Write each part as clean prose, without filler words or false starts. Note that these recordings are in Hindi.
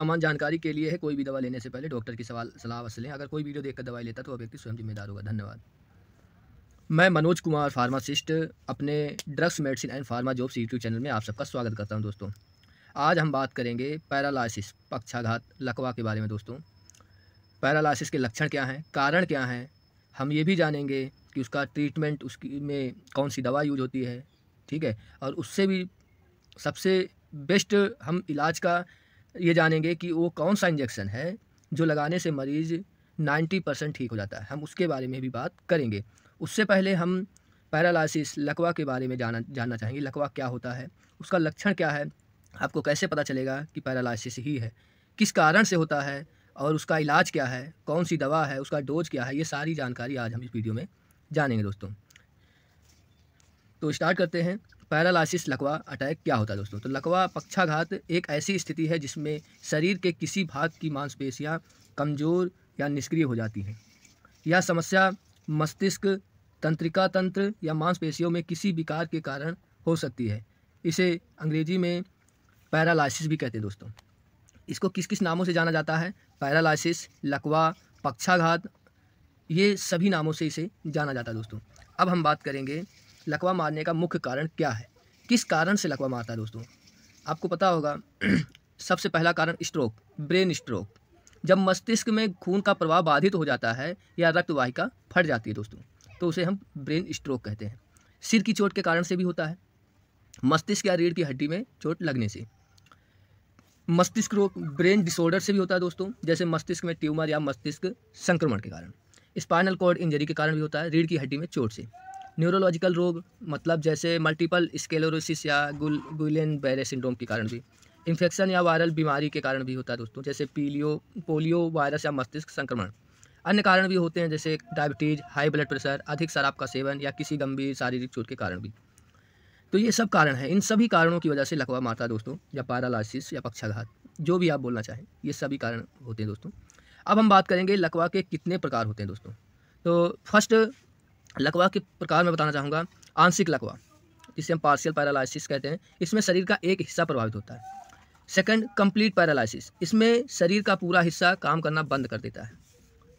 सामान जानकारी के लिए है। कोई भी दवा लेने से पहले डॉक्टर की सलाह अवश्य लें। अगर कोई वीडियो देखकर दवाई लेता है तो वह व्यक्ति स्वयं जिम्मेदार होगा। धन्यवाद। मैं मनोज कुमार फार्मासिस्ट अपने drugs medicine and pharma jobs YouTube channel में आप सबका स्वागत करता हूं दोस्तों। आज हम बात करेंगे पैरालिसिस पक्षाघात लकवा के बारे में दोस्तों। पैरालिसिस के लक्षण क्या हैं, कारण क्या हैं, हम ये भी जानेंगे कि उसका ट्रीटमेंट उसकी में कौन सी दवा यूज होती है, ठीक है। और उससे भी सबसे बेस्ट हम इलाज का ये जानेंगे कि वो कौन सा इंजेक्शन है जो लगाने से मरीज़ 90% ठीक हो जाता है। हम उसके बारे में भी बात करेंगे। उससे पहले हम पैरालिसिस लकवा के बारे में जानना चाहेंगे। लकवा क्या होता है, उसका लक्षण क्या है, आपको कैसे पता चलेगा कि पैरालिसिस ही है, किस कारण से होता है और उसका इलाज क्या है, कौन सी दवा है, उसका डोज क्या है, ये सारी जानकारी आज हम इस वीडियो में जानेंगे दोस्तों। तो स्टार्ट करते हैं। पैरालिसिस लकवा अटैक क्या होता है दोस्तों। तो लकवा पक्षाघात एक ऐसी स्थिति है जिसमें शरीर के किसी भाग की मांसपेशियां कमज़ोर या निष्क्रिय हो जाती हैं। यह समस्या मस्तिष्क, तंत्रिका तंत्र या मांसपेशियों में किसी विकार के कारण हो सकती है। इसे अंग्रेजी में पैरालिसिस भी कहते हैं दोस्तों। इसको किस किस नामों से जाना जाता है, पैरालिसिस, लकवा, पक्षाघात, ये सभी नामों से इसे जाना जाता है दोस्तों। अब हम बात करेंगे लकवा मारने का मुख्य कारण क्या है, किस कारण से लकवा मारता है दोस्तों। आपको पता होगा सबसे पहला कारण स्ट्रोक, ब्रेन स्ट्रोक। जब मस्तिष्क में खून का प्रवाह बाधित हो जाता है या रक्त वाहिका फट जाती है दोस्तों, तो उसे हम ब्रेन स्ट्रोक कहते हैं। सिर की चोट के कारण से भी होता है, मस्तिष्क या रीढ़ की हड्डी में चोट लगने से। मस्तिष्क रोग ब्रेन डिसऑर्डर से भी होता है दोस्तों, जैसे मस्तिष्क में ट्यूमर या मस्तिष्क संक्रमण के कारण। स्पाइनल कॉर्ड इंजरी के कारण भी होता है, रीढ़ की हड्डी में चोट से। न्यूरोलॉजिकल रोग मतलब जैसे मल्टीपल स्क्लेरोसिस या गुइलेन बेरे सिंड्रोम के कारण भी। इन्फेक्शन या वायरल बीमारी के कारण भी होता है दोस्तों, जैसे पोलियो वायरस या मस्तिष्क संक्रमण। अन्य कारण भी होते हैं जैसे डायबिटीज़, हाई ब्लड प्रेशर, अधिक शराब का सेवन या किसी गंभीर शारीरिक चोट के कारण भी। तो ये सब कारण हैं। इन सभी कारणों की वजह से लकवा मारता है दोस्तों, या पैरालिसिस या पक्षाघात, जो भी आप बोलना चाहें, ये सभी कारण होते हैं दोस्तों। अब हम बात करेंगे लकवा के कितने प्रकार होते हैं दोस्तों। तो फर्स्ट लकवा के प्रकार मैं बताना चाहूँगा। आंशिक लकवा, जिसे हम पार्शियल पैरालिसिस कहते हैं, इसमें शरीर का एक हिस्सा प्रभावित होता है। सेकंड कंप्लीट पैरालिसिस, इसमें शरीर का पूरा हिस्सा काम करना बंद कर देता है।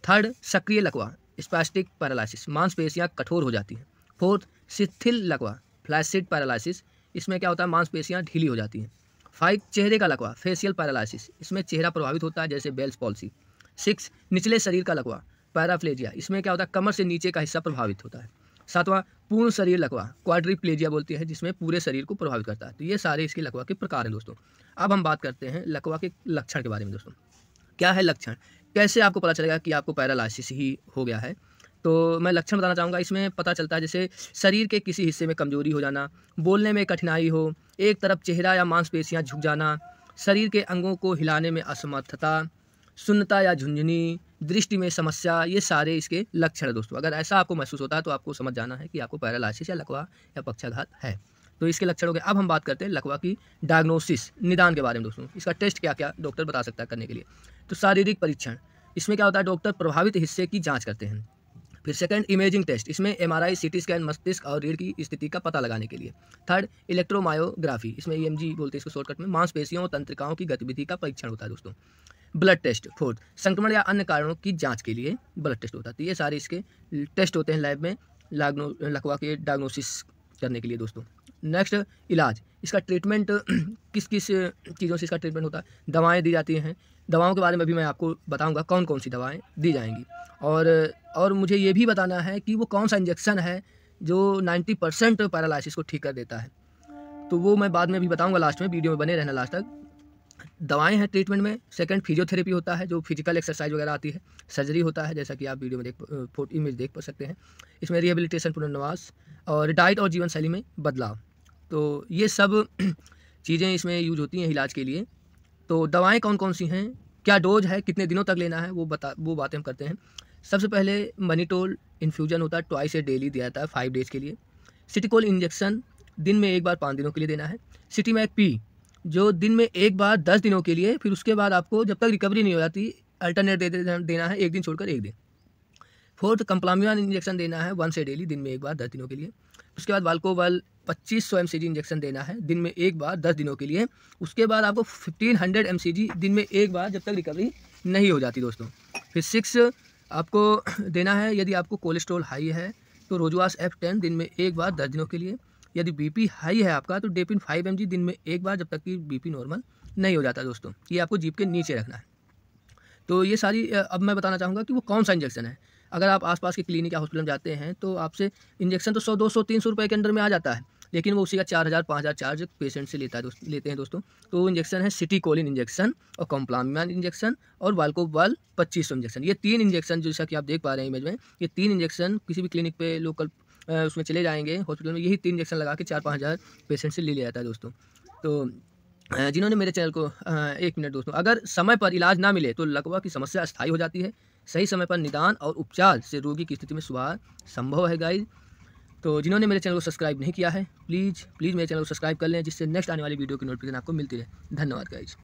थर्ड सक्रिय लकवा, स्पैस्टिक पैरालिसिस, मांसपेशियां कठोर हो जाती हैं। फोर्थ शिथिल लकवा, फ्लैसिड पैरालिसिस, इसमें क्या होता है, मांसपेशियां ढीली हो जाती हैं। 5 चेहरे का लकवा, फेशियल पैरालिसिस, इसमें चेहरा प्रभावित होता है जैसे बेल्स पॉल्सी। 6 निचले शरीर का लकवा, पैराप्लेजिया, इसमें क्या होता है, कमर से नीचे का हिस्सा प्रभावित होता है। 7वां पूर्ण शरीर लकवा, क्वाड्रिप्लेजिया बोलती है, जिसमें पूरे शरीर को प्रभावित करता है। तो ये सारे इसके लकवा के प्रकार हैं दोस्तों। अब हम बात करते हैं लकवा के लक्षण के बारे में दोस्तों। क्या है लक्षण, कैसे आपको पता चलेगा कि आपको पैरालिसिस ही हो गया है। तो मैं लक्षण बताना चाहूँगा। इसमें पता चलता है जैसे शरीर के किसी हिस्से में कमजोरी हो जाना, बोलने में कठिनाई हो, एक तरफ चेहरा या मांसपेशियां झुक जाना, शरीर के अंगों को हिलाने में असमर्थता, शून्यता या झुंझुनी, दृष्टि में समस्या, ये सारे इसके लक्षण हैं दोस्तों। अगर ऐसा आपको महसूस होता है तो आपको समझ जाना है कि आपको पैरालिसिस या लकवा या पक्षाघात है। तो इसके लक्षण हो गए। अब हम बात करते हैं लकवा की डायग्नोसिस, निदान के बारे में दोस्तों। इसका टेस्ट क्या क्या डॉक्टर बता सकता है करने के लिए। तो शारीरिक परीक्षण, इसमें क्या होता है, डॉक्टर प्रभावित हिस्से की जांच करते हैं। फिर सेकंड इमेजिंग टेस्ट, इसमें एमआरआई, सीटी स्कैन मस्तिष्क और रीढ़ की स्थिति का पता लगाने के लिए। थर्ड इलेक्ट्रोमायोग्राफी, इसमें ईएमजी बोलते हैं इसको शॉर्टकट में, मांसपेशियों और तंत्रिकाओं की गतिविधि का परीक्षण होता है दोस्तों। ब्लड टेस्ट, फोर्थ संक्रमण या अन्य कारणों की जांच के लिए ब्लड टेस्ट होता है। तो ये सारे इसके टेस्ट होते हैं लैब में लकवा के डायग्नोसिस करने के लिए दोस्तों। नेक्स्ट इलाज, इसका ट्रीटमेंट किस किस चीज़ों से इसका ट्रीटमेंट होता है। दवाएं दी जाती हैं, दवाओं के बारे में भी मैं आपको बताऊंगा कौन कौन सी दवाएं दी जाएंगी। और मुझे ये भी बताना है कि वो कौन सा इंजेक्शन है जो 90% पैरालिसिस को ठीक कर देता है। तो वो मैं बाद में भी बताऊंगा, लास्ट में वीडियो में बने रहना लास्ट तक। दवाएं हैं ट्रीटमेंट में। सेकंड फिजियोथेरेपी होता है, जो फिजिकल एक्सरसाइज वगैरह आती है। सर्जरी होता है, जैसा कि आप वीडियो में इमेज देख पा सकते हैं। इसमें रिहेबिलिटेशन, पुनर्वास और डाइट और जीवन शैली में बदलाव। तो ये सब चीज़ें इसमें यूज होती हैं इलाज के लिए। तो दवाएं कौन कौन सी हैं, क्या डोज है, कितने दिनों तक लेना है, वो बातें हम करते हैं। सबसे पहले मनीटोल इन्फ्यूजन होता है, ट्वाइस ए डेली दिया जाता है 5 डेज़ के लिए। सिटिकोल इंजेक्शन दिन में एक बार 5 दिनों के लिए देना है। सिटीमैक पी, जो दिन में एक बार 10 दिनों के लिए, फिर उसके बाद आपको जब तक रिकवरी नहीं हो जाती अल्टरनेट देना है, एक दिन छोड़कर एक दिन। फोर्थ कंप्लामियान इंजेक्शन देना है 1 से डेली, दिन में एक बार 10 दिनों के लिए। उसके बाद वाल्कोवल 2500 mcg इंजेक्शन देना है दिन में एक बार 10 दिनों के लिए। उसके बाद आपको 1500 mcg दिन में एक बार जब तक रिकवरी नहीं हो जाती दोस्तों। फिर 6 आपको देना है यदि आपको कोलेस्ट्रॉल हाई है तो रोजवास F10 दिन में एक बार 10 दिनों के लिए। यदि बीपी हाई है आपका तो डेपिन 5 mg दिन में एक बार जब तक कि बीपी नॉर्मल नहीं हो जाता दोस्तों। ये आपको जीभ के नीचे रखना है। तो ये सारी अब मैं बताना चाहूँगा कि वो कौन सा इंजेक्शन है। अगर आप आसपास के क्लिनिक या हॉस्पिटल में जाते हैं तो आपसे इंजेक्शन तो 100, 200, 300 रुपये के अंदर में आ जाता है, लेकिन वो उसी का 4000, 5000 चार्ज पेशेंट से लेते हैं दोस्तों। तो वो इंजेक्शन है सिटीकोलिन इंजेक्शन और कॉम्प्लामिन इंजेक्शन और वाल्कोवाल 2500 इंजेक्शन। ये 3 इंजेक्शन जैसा कि आप देख पा रहे हैं इमेज में, ये 3 इंजेक्शन किसी भी क्लिनिक पे लोकल उसमें चले जाएंगे हॉस्पिटल में, यही 3 इंजेक्शन लगा के 4-5 हज़ार पेशेंट से ले लिया जाता है दोस्तों। तो जिन्होंने मेरे चैनल को 1 मिनट दोस्तों, अगर समय पर इलाज ना मिले तो लकवा की समस्या अस्थायी हो जाती है। सही समय पर निदान और उपचार से रोगी की स्थिति में सुधार संभव है गाइज। तो जिन्होंने मेरे चैनल को सब्सक्राइब नहीं किया है प्लीज़ मेरे चैनल को सब्सक्राइब कर लें, जिससे नेक्स्ट आने वाली वीडियो की नोटिफिकेशन आपको मिलती रहे। धन्यवाद गाइज।